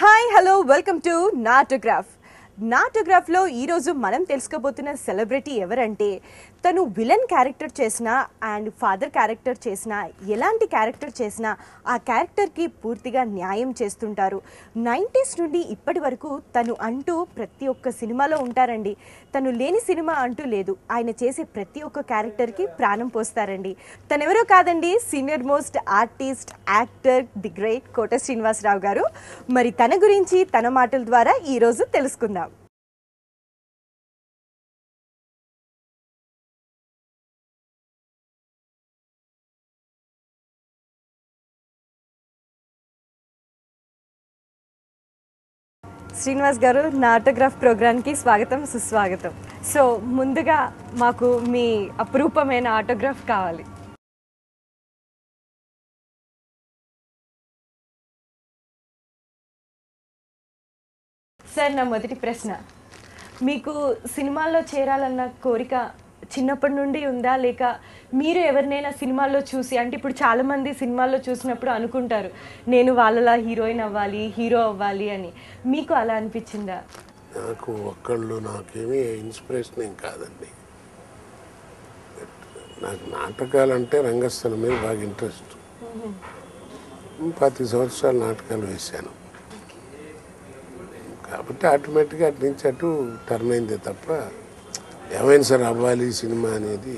Hi hello welcome to నాటోగ్రాఫ్. నాటోగ్రాఫ్లో ఈరోజు మనం తెలుసుకోబోతున్న సెలబ్రిటీ ఎవరంటే తను విలన్ క్యారెక్టర్ చేసినా అండ్ ఫాదర్ క్యారెక్టర్ చేసినా ఎలాంటి క్యారెక్టర్ చేసినా ఆ క్యారెక్టర్కి పూర్తిగా న్యాయం చేస్తుంటారు. 90s నుండి ఇప్పటి వరకు తను అంటూ ప్రతి ఒక్క సినిమాలో ఉంటారండి. తను లేని సినిమా అంటూ లేదు. ఆయన చేసే ప్రతి ఒక్క క్యారెక్టర్కి ప్రాణం పోస్తారండి. తనెవరో కాదండి, senior most artist, actor, the great Kota Srinivasarao గారు. మరి తన గురించి తన మాటల ద్వారా ఈరోజు తెలుసుకుందాం. శ్రీనివాస్ గారు, నా ఆటోగ్రాఫ్ ప్రోగ్రామ్కి స్వాగతం, సుస్వాగతం. సో ముందుగా మాకు మీ అపురూపమైన ఆటోగ్రాఫ్ కావాలి. సార్, నా మొదటి ప్రశ్న, మీకు సినిమాల్లో చేరాలన్న కోరిక చిన్నప్పటి నుండి ఉందా, లేక మీరు ఎవరినైనా సినిమాల్లో చూసి, అంటే ఇప్పుడు చాలామంది సినిమాల్లో చూసినప్పుడు అనుకుంటారు నేను వాళ్ళలా హీరోయిన్ అవ్వాలి, హీరో అవ్వాలి అని, మీకు అలా అనిపించిందా? నాకు ఒక్కళ్ళు నాకేమీ ఇన్స్పిరేషన్ ఏం కాదండి. నాకు నాటకాలంటే రంగస్థలం మీద బాగా ఇంట్రెస్ట్. 10 సంవత్సరాలు నాటకాలు వేశాను కాబట్టి ఆటోమేటిక్గా అటు నుంచి అటు టర్న్ అయిందే తప్ప ఏమైనా సరే అవ్వాలి సినిమా అనేది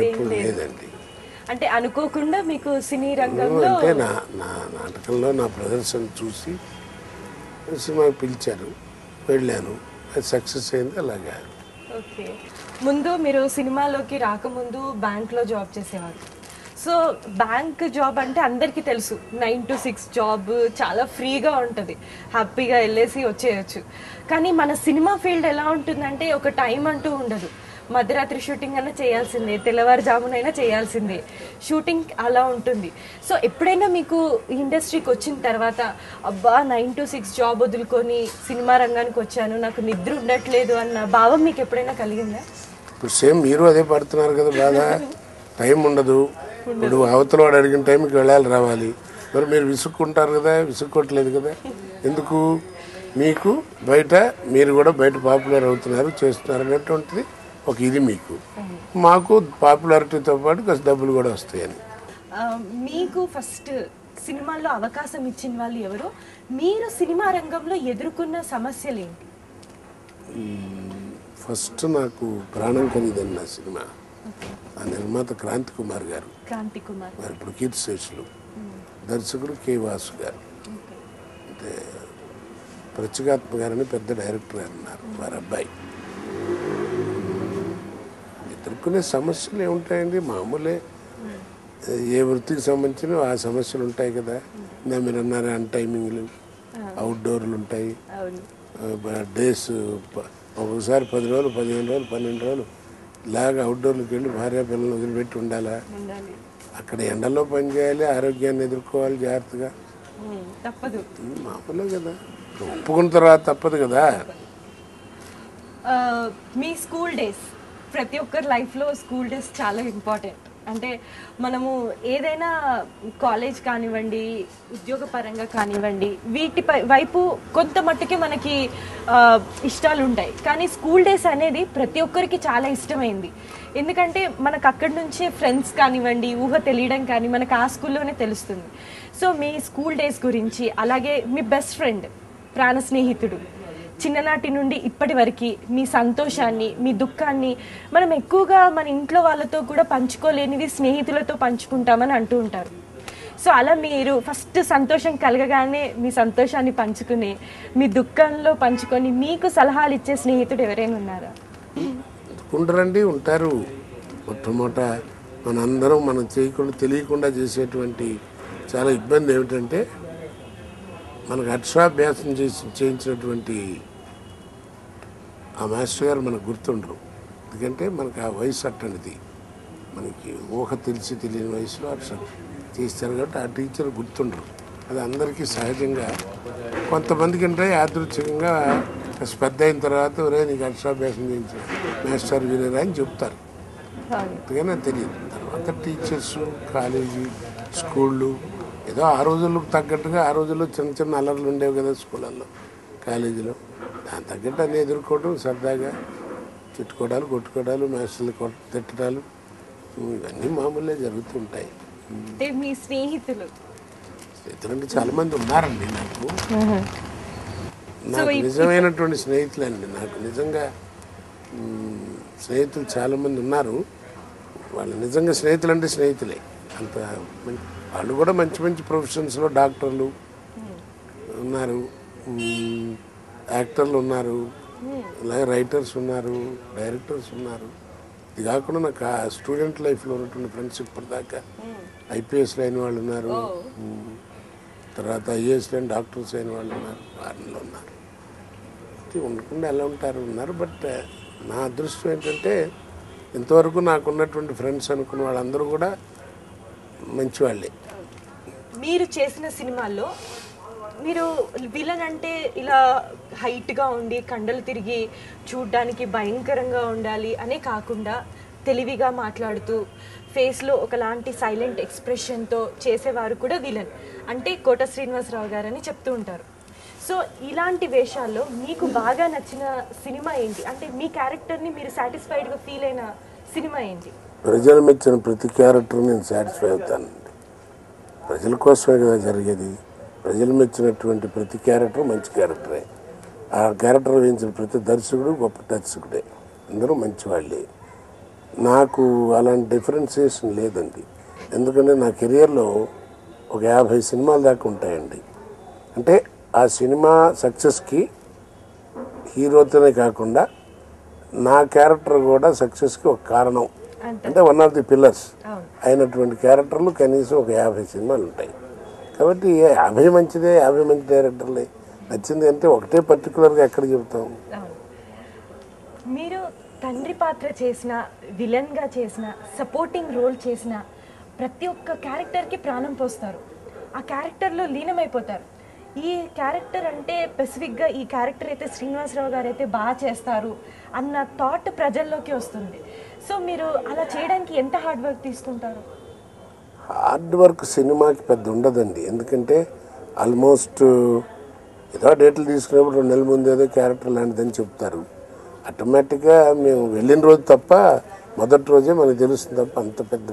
ఎప్పుడు లేదండి. అంటే అనుకోకుండా మీకు సినీ రంగంలో అంటే నా నాటకంలో నా ప్రదర్శన చూసి సినిమాకి పిలిచారు, వెళ్ళాను, అది సక్సెస్ అయింది. అలాగా ఓకే. ముందు మీరు సినిమాలోకి రాకముందు బ్యాంక్లో జాబ్ చేసేవారు. సో బ్యాంక్ జాబ్ అంటే అందరికీ తెలుసు, 9 to 6 జాబ్, చాలా ఫ్రీగా ఉంటుంది, హ్యాపీగా వెళ్ళేసి వచ్చేయచ్చు. కానీ మన సినిమా ఫీల్డ్ ఎలా ఉంటుందంటే ఒక టైం అంటూ ఉండదు. మధ్యరాత్రి షూటింగ్ అన్నా చేయాల్సిందే, తెల్లవారుజామునైనా చేయాల్సిందే, షూటింగ్ అలా ఉంటుంది. సో ఎప్పుడైనా మీకు ఇండస్ట్రీకి వచ్చిన తర్వాత అబ్బా 9 to 6 జాబ్ వదులుకొని సినిమా రంగానికి వచ్చాను, నాకు నిద్ర ఉండట్లేదు అన్న భావం మీకు ఎప్పుడైనా కలిగిందా? ఇప్పుడు సేమ్ మీరు అదే పడుతున్నారు కదా బాధ. టైం ఉండదు. ఇప్పుడు అవతల వాడు అడిగిన టైంకి వెళ్ళాలి, రావాలి. మరి మీరు విసుక్కుంటారు కదా, విసుక్కోవట్లేదు కదా. ఎందుకు? మీకు బయట మీరు కూడా బయట పాపులర్ అవుతున్నారు, చేస్తున్నారు అనేటువంటిది ఒక ఇది మీకు. మాకు పాపులారిటీతో పాటు కొంచెం డబ్బులు కూడా వస్తాయని. మీకు ఫస్ట్ సినిమాల్లో అవకాశం ఇచ్చిన వాళ్ళు ఎవరు? మీరు సినిమా రంగంలో ఎదుర్కొన్న సమస్యలు ఏంటి? ఫస్ట్ నాకు ప్రాణం ఖరీదన్న సినిమా, ఆ నిర్మాత క్రాంతి కుమార్ గారు. వారు ఇప్పుడు కీర్తిశేషులు. దర్శకుడు కె వాసు గారు. అంటే ప్రత్యేగాత్మ గారని పెద్ద డైరెక్టర్ గారు ఉన్నారు, వారి అబ్బాయి. ఎదుర్కొనే సమస్యలు ఏముంటాయండి, మామూలే. ఏ వృత్తికి సంబంధించిన ఆ సమస్యలు ఉంటాయి కదా. మీరు అన్నారు అన్ టైమింగ్లు, అవుట్డోర్లు ఉంటాయి, డేస్ ఒకసారి 10 రోజులు, 15 రోజులు, 12 రోజులు ఇలాగ అవుట్డోర్లకు వెళ్ళి భార్య పిల్లలు వదిలిపెట్టి ఉండాలా. అక్కడ ఎండలో పనిచేయాలి, ఆరోగ్యాన్ని ఎదుర్కోవాలి జాగ్రత్తగా. తప్పదు, మామూలే కదా. ఒప్పుకున్న తర్వాత తప్పదు కదా. మీ స్కూల్ డేస్, ప్రతి ఒక్కరి లైఫ్లో స్కూల్ డేస్ చాలా ఇంపార్టెంట్. అంటే మనము ఏదైనా కాలేజ్ కానివ్వండి, ఉద్యోగపరంగా కానివ్వండి, వీటిపై వైపు కొంత మట్టుకే మనకి ఇష్టాలు ఉంటాయి. కానీ స్కూల్ డేస్ అనేది ప్రతి ఒక్కరికి చాలా ఇష్టమైంది. ఎందుకంటే మనకు అక్కడి నుంచే ఫ్రెండ్స్ కానివ్వండి, ఊహ తెలియడం కానీ మనకు ఆ స్కూల్లోనే తెలుస్తుంది. సో మీ స్కూల్ డేస్ గురించి, అలాగే మీ బెస్ట్ ఫ్రెండ్, ప్రాణ స్నేహితుడు, చిన్ననాటి నుండి ఇప్పటి వరకు మీ సంతోషాన్ని, మీ దుఃఖాన్ని మనం ఎక్కువగా మన ఇంట్లో వాళ్ళతో కూడా పంచుకోలేనిది స్నేహితులతో పంచుకుంటామని అంటూ ఉంటారు. సో అలా మీరు ఫస్ట్ సంతోషం కలగగానే మీ సంతోషాన్ని పంచుకుని, మీ దుఃఖంలో పంచుకొని మీకు సలహాలు ఇచ్చే స్నేహితుడు ఎవరైనా ఉన్నారా? ఉంటారండి, ఉంటారు. మొట్టమొదట మనందరం మనం చేయకుండా తెలియకుండా చేసేటువంటి చాలా ఇబ్బంది ఏమిటంటే, మనకు అక్షరాభ్యాసం చేయించినటువంటి ఆ మాస్టర్ గారు మనకు గుర్తుండరు. ఎందుకంటే మనకు ఆ వయసు అట్టనిది, మనకి ఊహ తెలిసి తెలియని వయసులో అక్షరం చేస్తారు కాబట్టి ఆ టీచర్ గుర్తుండరు. అది అందరికీ సహజంగా. కొంతమందికి అంటే యాదృచ్ఛికంగా పెద్ద అయిన తర్వాత ఒరే నీకు అక్షరాభ్యాసం చేయించిన మాస్టర్ వీరేరా అని చెప్తారు, అంతగానే తెలియదు. తర్వాత టీచర్స్, కాలేజీ, స్కూళ్ళు ఏదో ఆ రోజులకు తగ్గట్టుగా ఆ రోజుల్లో చిన్న చిన్న అల్లర్లు ఉండేవి కదా స్కూళ్ళల్లో కాలేజీలో, దాని తగ్గట్టు అన్నీ ఎదుర్కోవడం, సరదాగా తిట్టుకోవడాలు, కొట్టుకోవడాలు, మాస్టర్లు తిట్టడాలు, ఇవన్నీ మామూలుగా జరుగుతుంటాయి. అంటే మీ స్నేహితులు స్నేహితులంటే చాలామంది ఉన్నారండి నాకు. నాకు నిజమైనటువంటి స్నేహితులండి, నాకు నిజంగా స్నేహితులు చాలామంది ఉన్నారు. వాళ్ళు నిజంగా స్నేహితులు అంటే స్నేహితులే. అంత వాళ్ళు కూడా మంచి మంచి ప్రొఫెషన్స్లో డాక్టర్లు ఉన్నారు, యాక్టర్లు ఉన్నారు, అలాగే రైటర్స్ ఉన్నారు, డైరెక్టర్స్ ఉన్నారు. ఇది కాకుండా నాకు ఆ స్టూడెంట్ లైఫ్లో ఉన్నటువంటి ఫ్రెండ్స్ ఇప్పటిదాకా ఐపీఎస్లు అయిన వాళ్ళు ఉన్నారు, తర్వాత ఐఏఎస్లు అయిన డాక్టర్స్ అయిన వాళ్ళు ఉన్నారు, వారిలో ఉన్నారు. ఉండకుండా ఎలా ఉంటారు ఉన్నారు. బట్ నా అదృష్టం ఏంటంటే ఇంతవరకు నాకు ఉన్నటువంటి ఫ్రెండ్స్ అనుకున్న వాళ్ళందరూ కూడా మంచివాళ్ళే. మీరు చేసిన సినిమాల్లో మీరు విలన్ అంటే ఇలా హైట్గా ఉండి కండలు తిరిగి చూడ్డానికి భయంకరంగా ఉండాలి అనే కాకుండా తెలివిగా మాట్లాడుతూ ఫేస్లో ఒకలాంటి సైలెంట్ ఎక్స్ప్రెషన్తో చేసేవారు కూడా విలన్ అంటే కోట శ్రీనివాసరావు గారని చెప్తూ ఉంటారు. సో ఇలాంటి వేషాల్లో మీకు బాగా నచ్చిన సినిమా ఏంటి? అంటే మీ క్యారెక్టర్ని మీరు సాటిస్ఫైడ్గా ఫీల్ అయిన సినిమా ఏంటి? ప్రజలు మెచ్చిన ప్రతి క్యారెక్టర్ నేను సాటిస్ఫై అవుతానండి. ప్రజల కోసమే కదా జరిగేది. ప్రజలు మెచ్చినటువంటి ప్రతి క్యారెక్టర్ మంచి క్యారెక్టరే. ఆ క్యారెక్టర్ వేయించిన ప్రతి దర్శకుడు గొప్ప దర్శకుడే. అందరూ మంచివాళ్ళే. నాకు అలాంటి డిఫరెన్సియేషన్ లేదండి. ఎందుకంటే నా కెరియర్లో ఒక 50 సినిమాల దాకా ఉంటాయండి. అంటే ఆ సినిమా సక్సెస్కి హీరోతోనే కాకుండా నా క్యారెక్టర్ కూడా సక్సెస్కి ఒక కారణం, అంటే వన్ ఆఫ్ ది పిల్లర్స్ అయినటువంటి క్యారెక్టర్లు కనీసం ఒక 50 సినిమాలు ఉంటాయి. కాబట్టి 50 మంచిదే, 50 మంచి డైరెక్టర్లే. నచ్చింది అంటే ఒకటే పర్టికులర్గా ఎక్కడ చెబుతాం. మీరు తండ్రి పాత్ర చేసిన, విలన్గా చేసిన, సపోర్టింగ్ రోల్ చేసిన ప్రతి ఒక్క క్యారెక్టర్కి ప్రాణం పోస్తారు. ఆ క్యారెక్టర్లో లీనమైపోతారు. ఈ క్యారెక్టర్ అంటే స్పెసిఫిక్గా ఈ క్యారెక్టర్ అయితే శ్రీనివాసరావు గారు అయితే బాగా చేస్తారు అన్న థాట్ ప్రజల్లోకి వస్తుంది. సో మీరు అలా చేయడానికి ఎంత హార్డ్ వర్క్ తీసుకుంటారు? హార్డ్ వర్క్ సినిమాకి పెద్ద ఉండదండి. ఎందుకంటే ఆల్మోస్ట్ ఏదో డేట్లు తీసుకున్నప్పుడు 2 నెలల ముందు ఏదో క్యారెక్టర్ లాంటిదని చెప్తారు. ఆటోమేటిక్గా మేము వెళ్ళిన రోజు తప్ప మొదటి రోజే మనకు తెలుస్తుంది తప్ప అంత పెద్ద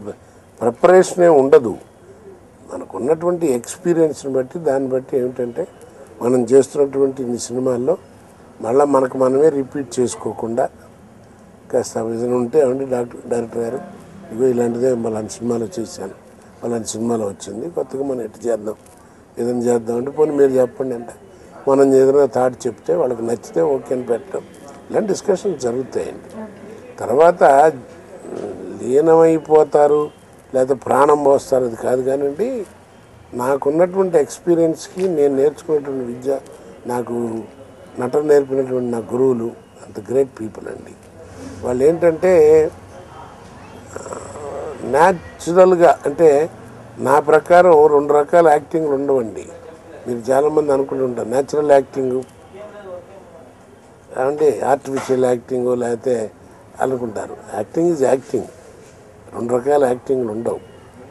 ప్రిపరేషనే ఉండదు. మనకు ఉన్నటువంటి ఎక్స్పీరియన్స్ని బట్టి, దాన్ని బట్టి ఏమిటంటే మనం చేస్తున్నటువంటి ఇన్ని సినిమాల్లో మళ్ళీ మనకు మనమే రిపీట్ చేసుకోకుండా కాస్త విజన్ ఉంటే ఏమంటే డైరెక్టర్ గారు ఇగో ఇలాంటిదే మళ్ళీ సినిమాలో చేశాను, మళ్ళీ సినిమాలో వచ్చింది, కొత్తగా మనం ఎట్టు చేద్దాం, ఏదైనా చేద్దాం అంటే పోనీ మీరు చెప్పండి అంటే మనం ఏదైనా థాట్ చెప్తే వాళ్ళకి నచ్చితే ఓకే అని పెట్టడం, ఇలాంటి డిస్కషన్స్ జరుగుతాయండి. తర్వాత లీనమైపోతారు లేదా ప్రాణం పోస్తారు అది కాదు. కానివ్వండి, నాకున్నటువంటి ఎక్స్పీరియన్స్కి నేను నేర్చుకున్నటువంటి విద్య, నాకు నటన నేర్పినటువంటి నా గురువులు అంత గ్రేట్ పీపుల్ అండి. వాళ్ళు ఏంటంటే న్యాచురల్గా, అంటే నా ప్రకారం 2 రకాల యాక్టింగ్లు ఉండవండి. మీరు చాలామంది అనుకుంటుంటారు న్యాచురల్ యాక్టింగ్ అంటే ఆర్టిఫిషియల్ యాక్టింగ్ లేకపోతే అనుకుంటారు. Acting is acting. 2 రకాల యాక్టింగ్లు ఉండవు.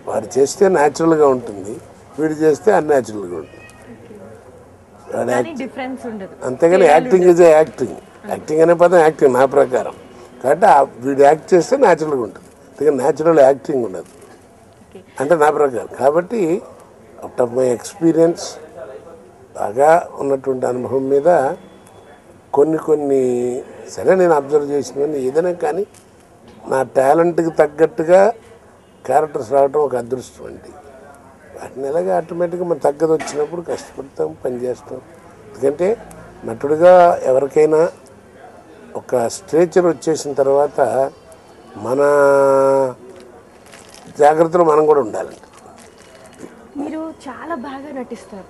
వాడు చేస్తే న్యాచురల్గా ఉంటుంది, వీడు చేస్తే అన్యాచురల్గా ఉంటుంది. అంతేగాని యాక్టింగ్ ఈజ్ యాక్టింగ్. యాక్టింగ్ అనే పదం యాక్టింగ్ నా ప్రకారం. కాబట్టి వీడు యాక్ట్ చేస్తే న్యాచురల్గా ఉంటుంది, అందుకని న్యాచురల్ యాక్టింగ్ ఉండదు అంటే నా ప్రకారం. కాబట్టి అవుట్ ఆఫ్ మై ఎక్స్పీరియన్స్, బాగా ఉన్నటువంటి అనుభవం మీద కొన్ని సరే నేను అబ్జర్వ్ చేసినవన్నీ ఏదైనా కానీ నా టాలెంట్కి తగ్గట్టుగా క్యారెక్టర్స్ రావడం ఒక అదృష్టం అండి. వాటిని ఎలాగ ఆటోమేటిక్గా మనం తగ్గదు వచ్చినప్పుడు కష్టపడతాం, పనిచేస్తాం. ఎందుకంటే నటుడిగా ఎవరికైనా ఒక స్ట్రేచర్ వచ్చేసిన తర్వాత మన జాగ్రత్తలు మనం కూడా ఉండాలండి. మీరు చాలా బాగా నటిస్తారు.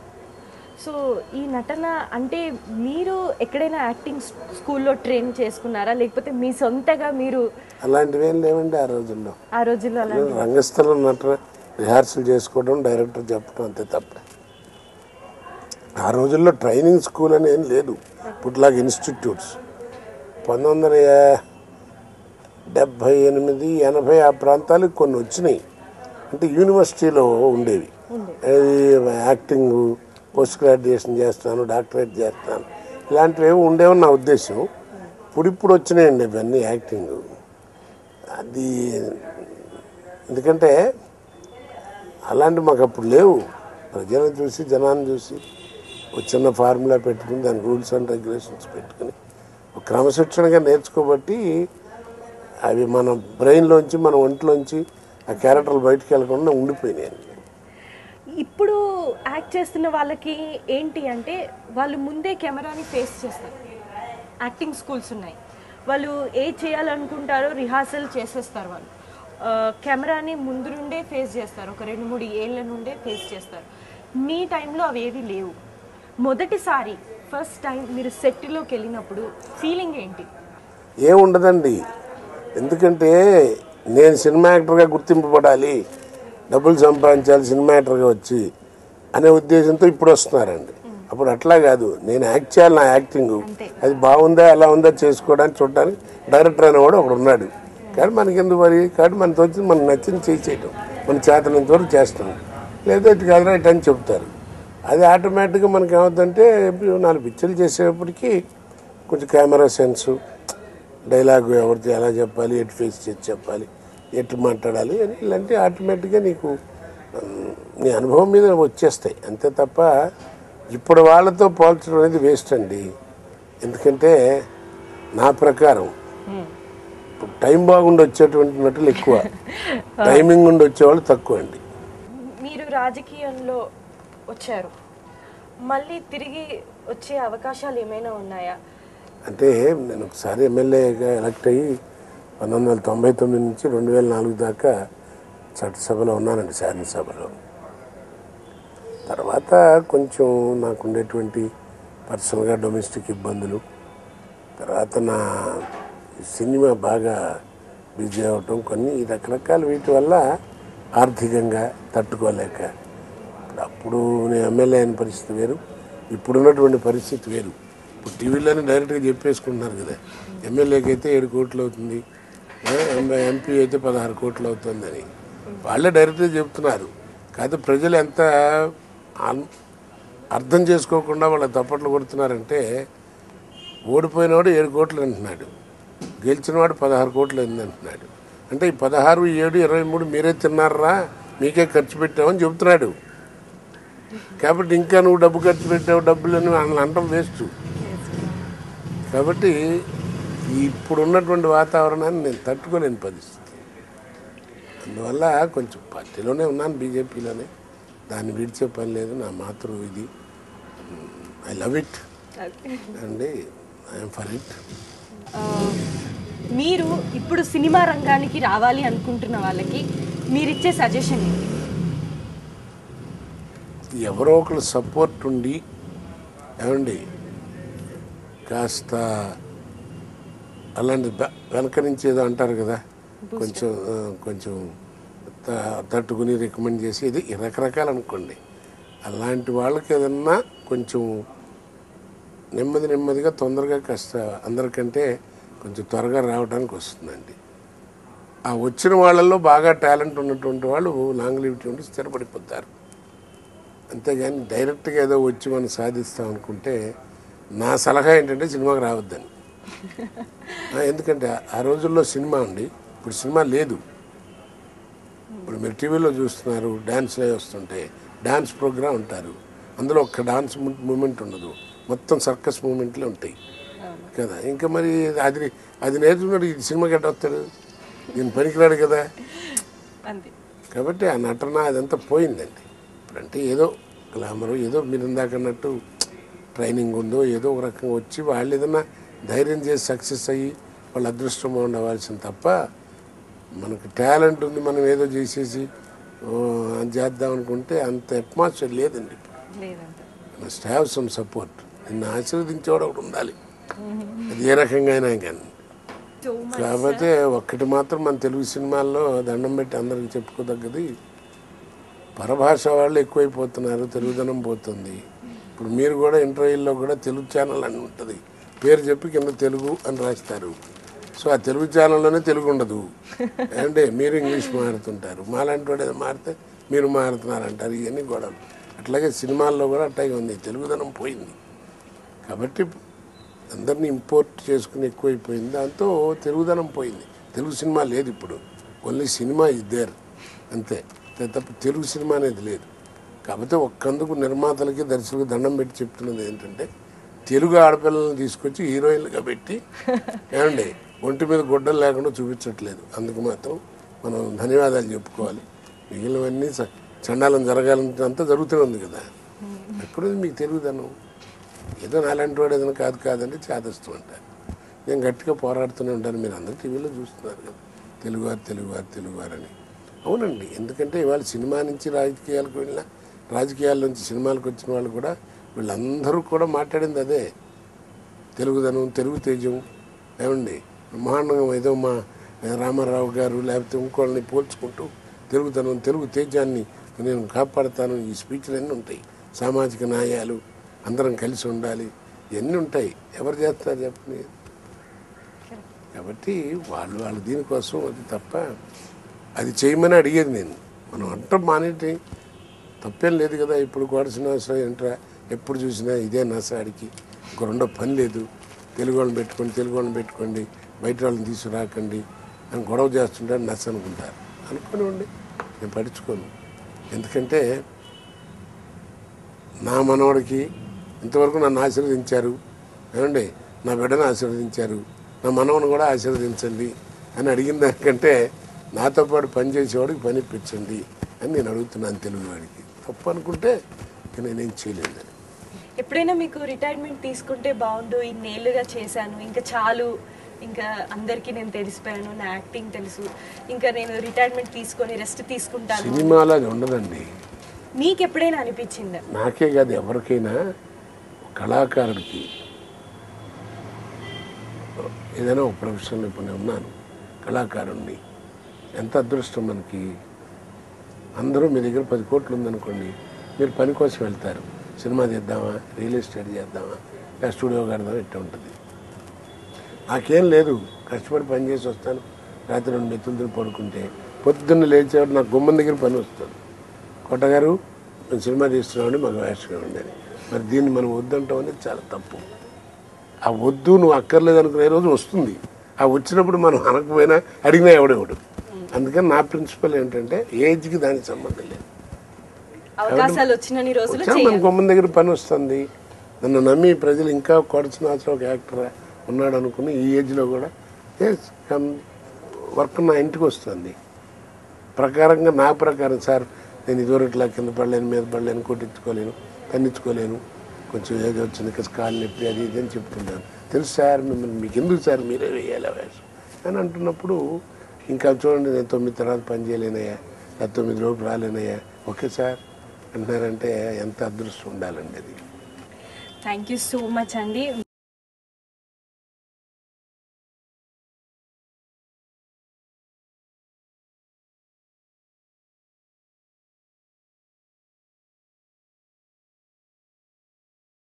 సో ఈ నటన అంటే మీరు ఎక్కడైనా యాక్టింగ్ స్కూల్లో ట్రైన్ చేసుకున్నారా, లేకపోతే మీ సొంతగా మీరు? అలాంటివి ఏం లేవండి ఆ రోజుల్లో. రంగస్థలం నటన రిహార్సల్ చేసుకోవడం, డైరెక్టర్ చెప్పడం అంతే తప్ప. ఆ రోజుల్లో ట్రైనింగ్ స్కూల్ అని ఏం లేదు. ఇప్పుడులాగా ఇన్స్టిట్యూట్స్ 1978, 80 ఆ ప్రాంతాలకు కొన్ని వచ్చినాయి. అంటే యూనివర్సిటీలో ఉండేవి. యాక్టింగ్ పోస్ట్ గ్రాడ్యుయేషన్ చేస్తాను, డాక్టరేట్ చేస్తాను, ఇలాంటివి ఏమి ఉండేవని నా ఉద్దేశం. ఇప్పుడు వచ్చినాయండి ఇవన్నీ యాక్టింగ్. అది ఎందుకంటే అలాంటి మాకు అప్పుడు లేవు. ప్రజలను చూసి జనాన్ని చూసి ఒక చిన్న ఫార్ములా పెట్టుకుని దాని రూల్స్ అండ్ రెగ్యులేషన్స్ పెట్టుకుని ఒక క్రమశిక్షణగా నేర్చుకోబట్టి అవి మన బ్రెయిన్లోంచి మన ఒంట్లోంచి ఆ క్యారెక్టర్లు బయటకు వెళ్ళకుండా ఉండిపోయినాయండి. ఇప్పుడు యాక్ట్ చేస్తున్న వాళ్ళకి ఏంటి అంటే వాళ్ళు ముందే కెమెరాని ఫేస్ చేస్తారు. యాక్టింగ్ స్కూల్స్ ఉన్నాయి, వాళ్ళు ఏది చేయాలనుకుంటారో రిహార్సల్ చేసేస్తారు. వాళ్ళు కెమెరాని ముందు నుండే ఫేస్ చేస్తారు, ఒక 2-3 ఏళ్ళ నుండే ఫేస్ చేస్తారు. మీ టైంలో అవి ఏవి లేవు. మొదటిసారి ఫస్ట్ టైం మీరు సెట్లోకి వెళ్ళినప్పుడు ఫీలింగ్ ఏంటి? ఏముండదండి, ఎందుకంటే నేను సినిమా యాక్టర్గా గుర్తింపబడాలి, డబ్బులు సంపాదించాలి సినిమా యాక్టర్గా వచ్చి అనే ఉద్దేశంతో ఇప్పుడు వస్తున్నారండి. అప్పుడు అట్లా కాదు, నేను యాక్ట్ చేయాలి, నా యాక్టింగ్ అది బాగుందా ఎలా ఉందా చేసుకోవడానికి చూడడానికి డైరెక్టర్ అనేవాడు ఒకడు ఉన్నాడు. కానీ మనకి ఎందుకు మరి, కాబట్టి మనతో వచ్చి మనకు నచ్చింది చేయటం, మన చేతనంత వరకు చేస్తాం, లేదా ఇటు కాదురా ఇటు అని చెప్తారు. అది ఆటోమేటిక్గా మనకి ఏమవుతుందంటే 4 పిక్చర్లు చేసేటప్పటికి కొంచెం కెమెరా సెన్సు, డైలాగ్ ఎవరితో ఎలా చెప్పాలి, ఎటు ఫేస్ చేసి చెప్పాలి, ఎటు మాట్లాడాలి అని ఇలాంటి ఆటోమేటిక్గా నీకు నీ అనుభవం మీద వచ్చేస్తాయి అంతే తప్ప ఇప్పుడు వాళ్ళతో పోల్చడం అనేది వేస్ట్ అండి. ఎందుకంటే నా ప్రకారం ఇప్పుడు టైం బాగుండి వచ్చేటువంటి నటులు ఎక్కువ, టైమింగ్ ఉండి వచ్చేవాళ్ళు తక్కువ అండి. మీరు రాజకీయంలో వచ్చారు, మళ్ళీ తిరిగి వచ్చే అవకాశాలు ఏమైనా ఉన్నాయా? అంటే నేను ఒకసారి ఎమ్మెల్యేగా ఎలక్ట్ అయ్యి 1999 నుంచి 2004 దాకా చట్టసభలో ఉన్నానండి, శాసనసభలో. తర్వాత కొంచెం నాకు ఉండేటువంటి పర్సనల్గా డొమెస్టిక్ ఇబ్బందులు, తర్వాత నా సినిమా బాగా బిజీ అవటం, కొన్ని రకరకాల వీటి వల్ల ఆర్థికంగా తట్టుకోలేక అప్పుడు నేను ఎమ్మెల్యే అయిన పరిస్థితి వేరు, ఇప్పుడున్నటువంటి పరిస్థితి వేరు. ఇప్పుడు టీవీలోనే డైరెక్ట్గా చెప్పేసుకుంటున్నారు కదా, ఎమ్మెల్యేకి అయితే 7 కోట్లు అవుతుంది, ఎంపీ అయితే 16 కోట్లు అవుతుందని వాళ్ళే డైరెక్ట్గా చెప్తున్నారు. కాదు ప్రజలు ఎంత అర్థం చేసుకోకుండా వాళ్ళ తప్పట్లు కొడుతున్నారంటే, ఓడిపోయినవాడు 7 కోట్లు అంటున్నాడు, గెలిచినవాడు 16 కోట్లు అయింది అంటున్నాడు. అంటే ఈ 16, 7, 23 మీరే తిన్నారా, మీకే ఖర్చు పెట్టామని చెబుతున్నాడు. కాబట్టి ఇంకా నువ్వు డబ్బు ఖర్చు పెట్టావు, డబ్బులని అనడం వేస్ట్. కాబట్టి ఇప్పుడు ఉన్నటువంటి వాతావరణాన్ని నేను తట్టుకోలేని పరిస్థితి. అందువల్ల కొంచెం పార్టీలోనే ఉన్నాను, బీజేపీలోనే, దాన్ని విడిచే పని లేదు. నా మాతృ ఇది, ఐ లవ్ ఇట్ అండి, ఐఎమ్ ఫర్ ఇట్. మీరు ఇప్పుడు సినిమా రంగానికి రావాలి అనుకుంటున్న వాళ్ళకి మీరిచ్చే సజెషన్ ఏంటి? ఎవరో ఒకరు సపోర్ట్ ఉండి, ఏమండి కాస్త అలాంటి వెనక నుంచి ఏదో అంటారు కదా, కొంచెం తట్టుకుని రికమెండ్ చేసి ఇది రకరకాలు అనుకోండి, అలాంటి వాళ్ళకి ఏదన్నా కొంచెం నెమ్మదిగా తొందరగా కాస్త అందరికంటే కొంచెం త్వరగా రావడానికి వస్తుందండి. ఆ వచ్చిన వాళ్ళల్లో బాగా టాలెంట్ ఉన్నటువంటి వాళ్ళు లాంగ్లివిటీ ఉండి స్థిరపడిపోతారు. అంతేగాని డైరెక్ట్గా ఏదో వచ్చి మనం సాధిస్తాం అనుకుంటే నా సలహా ఏంటంటే సినిమాకి రావద్దని. ఎందుకంటే ఆ రోజుల్లో సినిమా అండి, ఇప్పుడు సినిమా లేదు. ఇప్పుడు మీరు టీవీలో చూస్తున్నారు, డ్యాన్స్లే వస్తుంటాయి, డ్యాన్స్ ప్రోగ్రామ్ ఉంటారు, అందులో ఒక్క డాన్స్ మూమెంట్ ఉండదు, మొత్తం సర్కస్ మూమెంట్లే ఉంటాయి కదా. ఇంకా మరి అది నేర్చుకున్నాడు ఈ సినిమాకి ఎట్ట వస్తాడు, దీని పనికిరాడు కదా. కాబట్టి ఆ నటన అదంతా పోయిందండి. ఇప్పుడంటే ఏదో గ్లామరు, ఏదో మీరు ఇందాకన్నట్టు ట్రైనింగ్ ఉందో ఏదో ఒక రకంగా వచ్చి వాళ్ళు ఏదైనా ధైర్యం చేసి సక్సెస్ అయ్యి వాళ్ళు అదృష్టం ఉండవలసింది తప్ప, మనకు టాలెంట్ ఉంది మనం ఏదో చేసేసి చేద్దాం అనుకుంటే అంత అట్మాస్ఫియర్ లేదండి. Must have some support. నిన్ను ఆశీర్వదించేవాడు ఒకటి ఉండాలి, అది ఏ రకంగా అయినా కానీ. కాకపోతే ఒక్కటి మాత్రం మన తెలుగు సినిమాల్లో దండం పెట్టి అందరికి చెప్పుకోదగ్గది, పరభాష వాళ్ళు ఎక్కువైపోతున్నారు, తెలుగుదనం పోతుంది. ఇప్పుడు మీరు కూడా ఇంటర్వ్యూల్లో కూడా తెలుగు ఛానల్ అని ఉంటుంది, పేరు చెప్పి కింద తెలుగు అని రాస్తారు. సో ఆ తెలుగు ఛానల్లోనే తెలుగు ఉండదు అంటే మీరు ఇంగ్లీష్ మారుతుంటారు. మాలాంటి వాడు ఏదో మారితే మీరు మారుతున్నారు అంటారు, ఇవన్నీ గొడవలు. అట్లాగే సినిమాల్లో కూడా అట్లాగే ఉంది, తెలుగుదనం పోయింది. కాబట్టి అందరినీ ఇంపోర్ట్ చేసుకుని ఎక్కువైపోయింది, దాంతో తెలుగుదనం పోయింది. తెలుగు సినిమా లేదు ఇప్పుడు, ఓన్లీ సినిమా ఇద్దరు అంతే, తప్ప తెలుగు సినిమా అనేది లేదు. కాకపోతే ఒక్కందుకు నిర్మాతలకి దర్శకులకు దండం పెట్టి చెప్తున్నది ఏంటంటే, తెలుగు ఆడపిల్లలను తీసుకొచ్చి హీరోయిన్లుగా పెట్టి ఏమండి ఒంటి మీద గుడ్డలు లేకుండా చూపించట్లేదు. అందుకు మాత్రం మనం ధన్యవాదాలు చెప్పుకోవాలి. మిగిలినవన్నీ చండాలం జరగాలంటే అంతా జరుగుతూనే ఉంది కదా. ఎక్కడుంది మీకు తెలుగుదనం? ఏదో నాలాంటి వాడు ఏదైనా కాదంటే చేదస్తూ ఉంటారు. నేను గట్టిగా పోరాడుతూనే ఉంటాను. మీరు అందరూ టీవీలో చూస్తున్నారు కదా, తెలుగువారు అని. అవునండి, ఎందుకంటే ఇవాళ సినిమా నుంచి రాజకీయాలకు వెళ్ళిన, రాజకీయాల నుంచి సినిమాలకు వచ్చిన వాళ్ళు కూడా వీళ్ళందరూ కూడా మాట్లాడింది అదే, తెలుగుదనం, తెలుగు తేజం. ఏమండి బ్రహ్మాండంగా ఏదో మా రామారావు గారు లేకపోతే ఇంకోళ్ళని పోల్చుకుంటూ తెలుగుదనం, తెలుగు తేజాన్ని నేను కాపాడుతాను, ఈ స్పీచ్లన్నీ ఉంటాయి. సామాజిక న్యాయాలు, అందరం కలిసి ఉండాలి, ఇవన్నీ ఉంటాయి. ఎవరు చేస్తారు చెప్పండి? కాబట్టి వాళ్ళు దీనికోసం, అది తప్ప అది చేయమని అడిగేది నేను. మనం అంటాం మానేటి తప్పేం లేదు కదా. ఇప్పుడు కూడా శ్రీనివాసరావు ఏంట్రా ఎప్పుడు చూసినా ఇదే నసాడికి, ఒక రెండో పని లేదు, తెలుగు వాళ్ళని పెట్టుకోండి, బయట వాళ్ళని తీసుకురాకండి అని గొడవ చేస్తుంటారు, నచ్చ అనుకుంటారు. అనుకోనివ్వండి, నేను పట్టించుకోను. ఎందుకంటే నా మనవడికి ఇంతవరకు నన్ను ఆశీర్వదించారు, ఏమండి నా బిడ్డను ఆశీర్వదించారు, నా మనవను కూడా ఆశీర్వదించండి అని అడిగిన దానికంటే నాతో పాటు పనిచేసేవాడికి పని ఇప్పించండి అని నేను అడుగుతున్నాను తెలుగువాడికి. తప్పు అనుకుంటే నేనేం చేయలేదని. ఎప్పుడైనా మీకు రిటైర్మెంట్ తీసుకుంటే బాగుండు, ఇన్నేళ్ళుగా చేశాను, ఇంకా చాలు, ఇంకా అందరికీ నేను తెలిసిపోయాను, నా యాక్టింగ్ తెలుసు, ఇంకా నేను రిటైర్మెంట్ తీసుకొని రెస్ట్ తీసుకుంటాను, సినిమాలో అది ఉండదండి. మీకు ఎప్పుడైనా అనిపించిందా? నాకే కాదు, ఎవరికైనా కళాకారుడికి ఏదైనా ఒక ప్రొఫెషన్లో ఇప్పుడు నేను ఉన్నాను, కళాకారుణ్ణి, ఎంత అదృష్టం మనకి. అందరూ మీ దగ్గర 10 కోట్లు ఉందనుకోండి, మీరు పని కోసం వెళ్తారు, సినిమా చేద్దామా, రియల్ ఎస్టేట్ చేద్దామా, లేదా స్టూడియో కడదామా, ఇట్లా ఉంటుంది. నాకేం లేదు, కష్టపడి పని చేసి వస్తాను, రాత్రి 2 మెతులు పడుకుంటే పొద్దున్న లేచేవాడు నాకు గుమ్మం దగ్గర పని వస్తుంది, కొట్టగారు మేము సినిమా తీస్తున్నామని మాకు వేషగా ఉండేది. మరి దీన్ని మనం వద్దంటాం అనేది చాలా తప్పు. ఆ వద్దు నువ్వు అక్కర్లేదు అనుకునే రోజు వస్తుంది, ఆ వచ్చినప్పుడు మనం అనకపోయినా అడిగినా ఎవడెవడు. అందుకని నా ప్రిన్సిపల్ ఏంటంటే ఏజ్కి దానికి సంబంధం లేదు. అవకాశాలు వచ్చినన్ని రోజులు మన గుమ్మం దగ్గర పని వస్తుంది. నన్ను నమ్మి ప్రజలు ఇంకా కొడచినాచో ఒక యాక్టర్ ఉన్నాడు అనుకుని ఈ ఏజ్లో కూడా వర్క్ నా ఇంటికి వస్తుంది. ప్రకారంగా నా ప్రకారం సార్ నేను ఇదివరట్లా కింద పడలేను, మీద పడలేను, కొట్టించుకోలేను, తన్నించుకోలేను, కొంచెం ఏదో వచ్చింది కాలు నొప్పి అది ఇది అని చెప్తుంటాను. తెలుసు సార్, మిమ్మల్ని మీకు ఎందుకు సార్, మీరే వేయాలి వేషం అని అంటున్నప్పుడు ఇంకా చూడండి నేను 9 తర్వాత పని చేయలేనయ్యా, 9 లోపు రాలేనయ్యా, ఓకే సార్ అంటున్నారంటే ఎంత అదృష్టం ఉండాలండి అది. థ్యాంక్ యూ సో మచ్ అండి.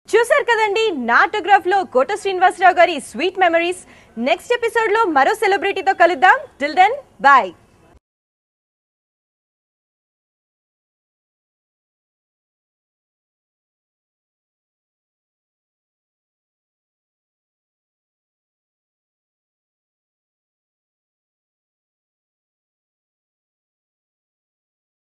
చూసారు కదండి, నాటోగ్రాఫ్ లో కోట శ్రీనివాసరావు గారి స్వీట్ మెమరీస్. నెక్స్ట్ ఎపిసోడ్ లో మరో సెలబ్రిటీతో కలుద్దాం. Till then bye.